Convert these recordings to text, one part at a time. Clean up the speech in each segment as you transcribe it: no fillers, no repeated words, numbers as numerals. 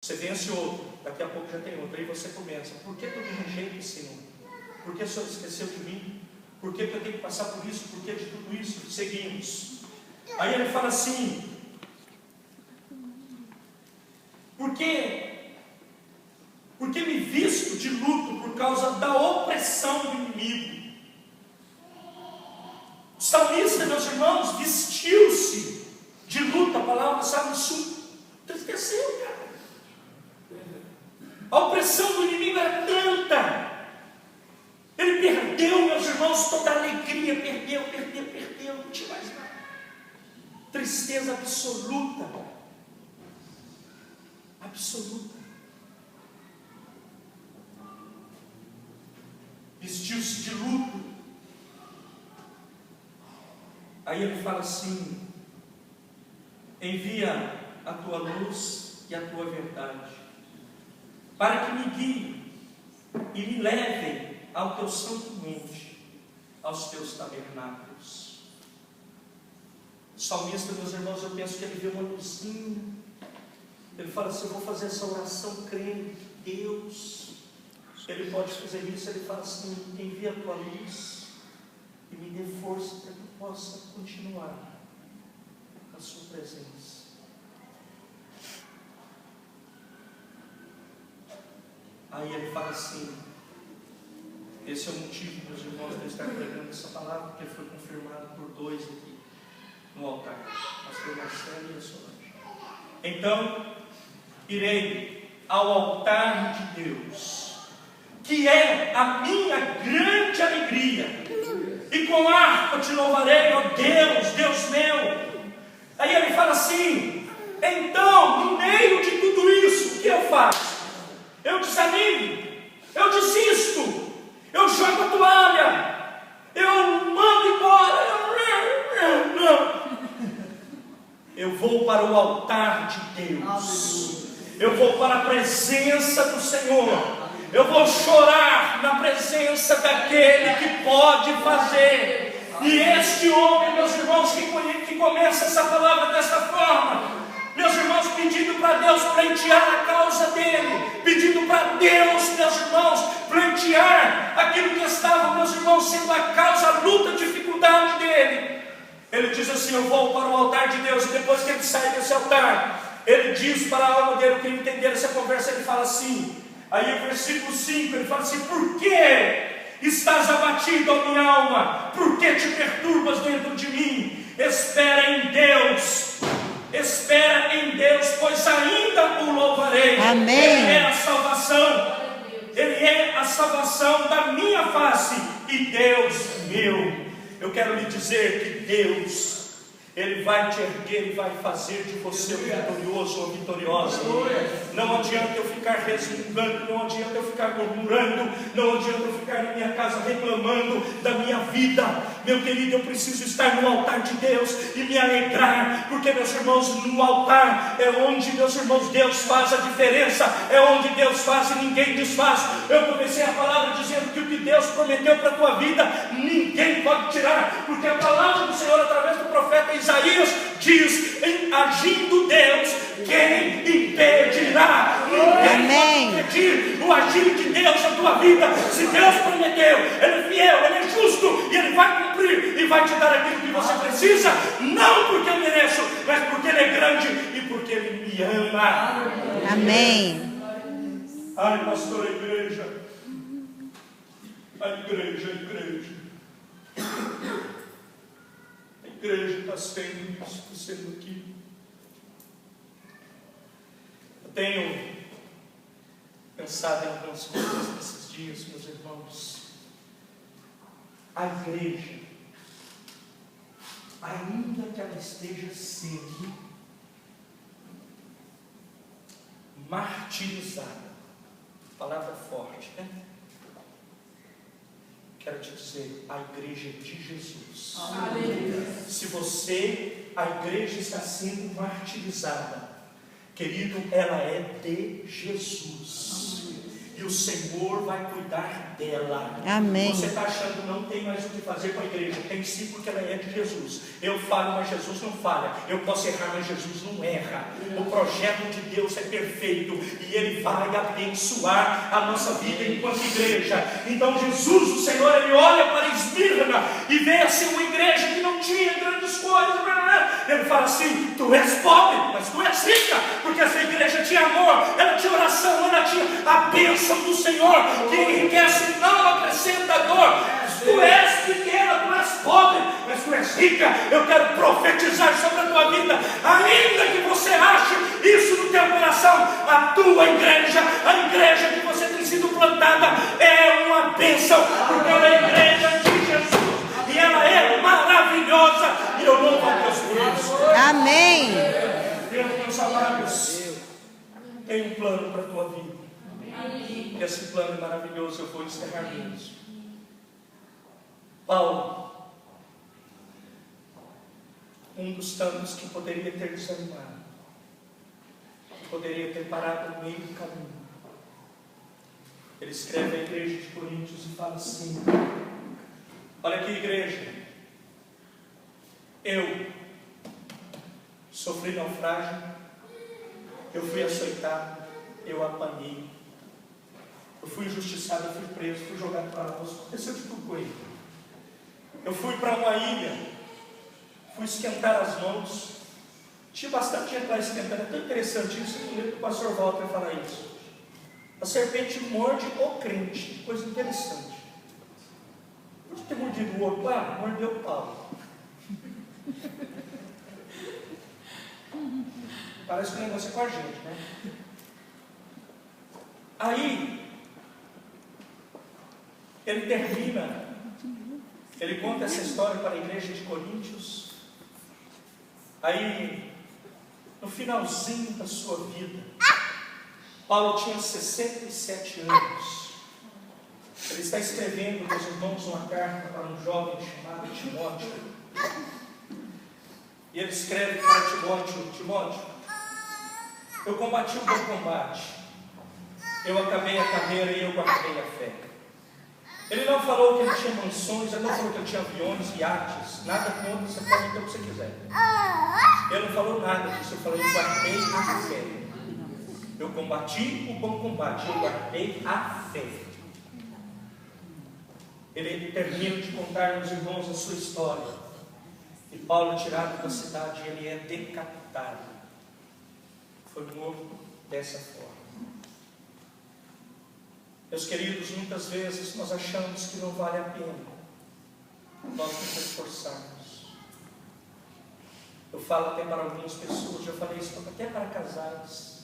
Você vence outro, daqui a pouco já tem outro. Aí você começa: por que tu me rejeita, Senhor? Por que o Senhor esqueceu de mim? Por que eu tenho que passar por isso? Por que de tudo isso? Seguimos. Aí ele fala assim: porque me visto de luto por causa da opressão do inimigo. O salmista, meus irmãos, vestiu-se de luto. A palavra Salmo entristeceu, cara. A opressão do inimigo era tanta. Ele perdeu, meus irmãos, toda a alegria. Perdeu, não tinha mais nada. Tristeza absoluta. Absoluta. Vestiu-se de luto. Aí ele fala assim: envia a tua luz e a tua verdade, para que me guiem e me levem ao teu santo monte, aos teus tabernáculos. O salmista, meus irmãos, eu penso que ele vê uma luzinha. Ele fala assim: eu vou fazer essa oração crendo que Deus, Ele pode fazer isso. Ele fala assim: envia a tua luz e me dê força para que eu possa continuar a sua presença. Aí ele fala assim: esse é o motivo, meus irmãos, de eu estar pregando essa palavra, porque foi confirmado por dois aqui no altar, pastor Marcelo e a Solange. Então, irei ao altar de Deus, que é a minha grande alegria, e com harpa te louvarei, ó Deus, Deus meu. Aí ele fala assim: então, no meio de tudo isso, o que eu faço? Eu desanimo, eu desisto, eu jogo a toalha, eu mando embora, eu vou para o altar de Deus, eu vou para a presença do Senhor, eu vou chorar na presença daquele que pode fazer. E este homem, meus irmãos, que começa essa palavra dessa forma, meus irmãos, pedindo para Deus pleitear a causa dele, pedindo para Deus, meus irmãos, pleitear aquilo que estava, meus irmãos, sendo a causa, a luta, a dificuldade dele. Ele diz assim: eu vou para o altar de Deus. E depois que ele sai desse altar, ele diz para a alma dele, que ele entender essa conversa, ele fala assim, aí o versículo 5, ele fala assim: por que estás abatido, ó minha alma? Por que te perturbas dentro de mim? Espera em Deus, pois ainda o louvarei. Amém. Ele é a salvação, Ele é a salvação da minha face e Deus meu. Eu quero lhe dizer que Deus, Ele vai te erguer e vai fazer de você um vitorioso ou vitoriosa. Não adianta eu ficar resmungando, não adianta eu ficar murmurando, não adianta eu ficar na minha casa reclamando da minha vida. Meu querido, eu preciso estar no altar de Deus e me alegrar, porque, meus irmãos, no altar é onde, meus irmãos, Deus faz a diferença, é onde Deus faz e ninguém desfaz. Eu comecei a palavra dizendo que o que Deus prometeu para a tua vida, ninguém pode tirar, porque a palavra do Senhor, através do profeta Isaías, diz: em agindo Deus, quem impedirá? Ninguém pode impedir o agir de Deus na tua vida. Se Deus prometeu, Ele é fiel, Ele é justo, e Ele vai cumprir e vai te dar aquilo que você precisa, não porque eu mereço, mas porque Ele é grande e porque Ele me ama. Amém. Ai, pastor, a igreja, a igreja está sendo isso, está sendo aquilo. Eu tenho pensado em algumas coisas nesses dias, meus irmãos. A igreja, ainda que ela esteja sendo martirizada, palavra forte, né? Quero te dizer, a igreja é de Jesus. Aleluia. Se a igreja está sendo martirizada, querido, ela é de Jesus. e o Senhor vai cuidar dela. Amém. Você está achando que não tem mais o que fazer com a igreja? Tem sim, porque ela é de Jesus. Eu falho, mas Jesus não falha. Eu posso errar, mas Jesus não erra. O projeto de Deus é perfeito e Ele vai abençoar a nossa vida enquanto igreja. Então Jesus, o Senhor, Ele olha para Esmirna e vê assim uma igreja que não tinha grandes coisas. Ele fala assim: tu és pobre, mas tu és rica, porque essa igreja tinha amor, ela tinha oração, ela tinha a bênção do Senhor, que enriquece, não acrescenta dor. Tu és pequena, tu és pobre, mas tu és rica. Eu quero profetizar sobre a tua vida, ainda que você ache isso no teu coração, a tua igreja, a igreja que você tem sido plantada, é uma bênção, porque ela é a igreja de Jesus e ela é maravilhosa. E eu louvo a Deus por isso. Amém. Deus, meus amados, tem um plano para a tua vida. Esse plano é maravilhoso. Eu vou encerrar nisso. Paulo, um dos tantos que poderia ter desanimado, poderia ter parado no meio do caminho, ele escreve à igreja de Coríntios e fala assim: olha aqui, igreja, eu sofri naufrágio, eu fui açoitado, eu apanhei, eu fui injustiçado, eu fui preso, fui jogado para a luz, aconteceu de tudo com ele. Eu fui para uma ilha, fui esquentar as mãos, tinha bastante gente lá esquentando. É tão interessante isso, eu lembro que o pastor Walter fala isso. A serpente morde o crente, coisa interessante. Por ter mordido o outro lá, mordeu o Paulo. Parece que o negócio é com a gente, né? Aí, ele termina, ele conta essa história para a igreja de Coríntios. Aí, no finalzinho da sua vida, Paulo tinha 67 anos. Ele está escrevendo para os irmãos uma carta para um jovem chamado Timóteo. E ele escreve para Timóteo: Timóteo, eu combati o bom combate, eu acabei a carreira e eu guardei a fé. Ele não falou que ele tinha mansões, ele não falou que ele tinha aviões, iates, nada contra, você pode ter o que você quiser. Ele não falou nada disso, eu falei: eu guardei a fé. Eu combati o bom combate, eu guardei a fé. Ele termina de contar aos irmãos a sua história. E Paulo, tirado da cidade, ele é decapitado. Foi morto dessa forma. Meus queridos, muitas vezes nós achamos que não vale a pena nós nos esforçarmos. Eu falo até para algumas pessoas, já falei isso até para casais.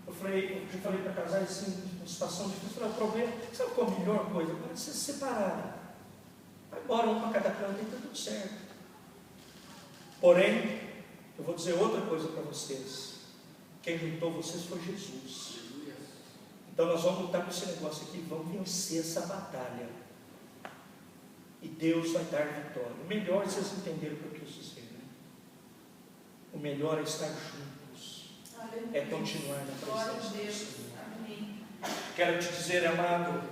Eu já falei para casais assim, uma situação difícil. O problema, sabe qual é a melhor coisa? Quando você se separar, vai embora um para cada canto e está tudo certo. Porém, eu vou dizer outra coisa para vocês: quem juntou vocês foi Jesus. Então nós vamos lutar com esse negócio aqui, vamos vencer essa batalha. E Deus vai dar vitória. O melhor, vocês entenderam o que eu quis dizer, né? O melhor é estar juntos, é continuar na presença do Senhor. Quero te dizer, amado,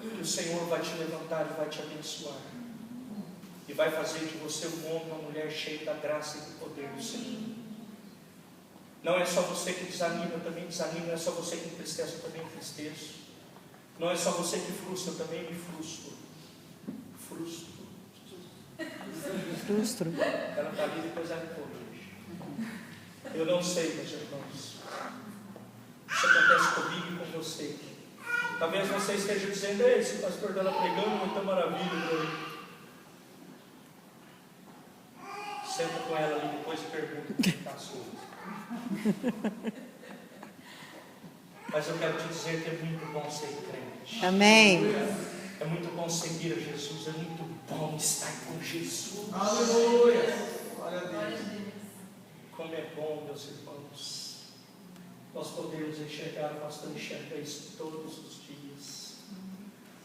que o Senhor vai te levantar e vai te abençoar. E vai fazer de você um homem, uma mulher cheia da graça e do poder do Senhor. Não é só você que desanima, eu também desanimo. Não é só você que entristece, eu também entristeço. Não é só você que frustra, eu também me frustro. Frustro. Ela está ali, depois ela corrige. Eu não sei, meus irmãos. Isso acontece comigo e com você. Talvez você esteja dizendo: ei, esse pastor dela pregando, muita maravilha para mim. Senta com ela ali depois e pergunta o que passou. Mas eu quero te dizer que é muito bom ser crente. Amém. É muito bom seguir a Jesus. É muito bom estar com Jesus. Aleluia. Glória a Deus. Como é bom, meus irmãos, nós podemos enxergar, nós estamos enxergando isso todos os dias.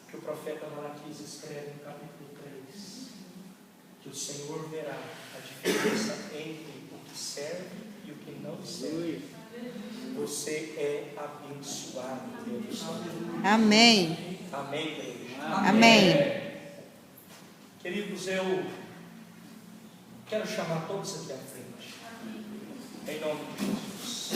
Que o profeta Malaquias escreve no capítulo 3. Que o Senhor verá a diferença entre o que serve e o que não serve. Você é abençoado, Deus. Amém. Amém, igreja? Amém. Queridos, eu quero chamar todos aqui à frente. Em nome de Jesus.